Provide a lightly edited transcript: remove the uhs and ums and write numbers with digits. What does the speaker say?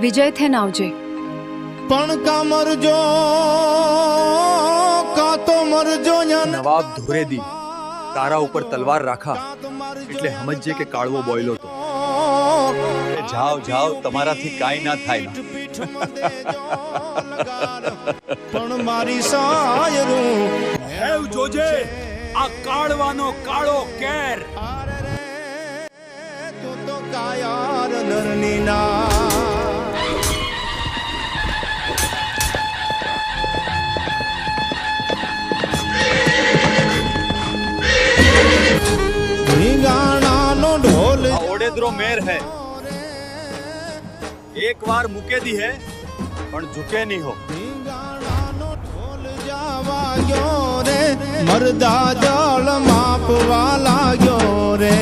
વિજય થઈને આવજે. પણ કા મરજો કા તો મરજો નવાબ ધોરેદી તારા ઉપર તલવાર રાખા એટલે સમજજે કે કાળવો બોયલો તો. જાઓ જાઓ, તમારાથી કાઈ ના થાય. પણ મારી સાયરું હેવ જોજે આ કાળવાનો કાળો કેર. તું તો કાયાર નરની ના ઢીંગાણાનો ઢોલ આ ઓડેદરો મેર હે, એક વાર મૂકે દી હે પણ ઝુકે નહીં હો. ઢીંગાણાનો ઢોલ જાવા ગયો રે, મરદા જળ માપવા લાગ્યો રે.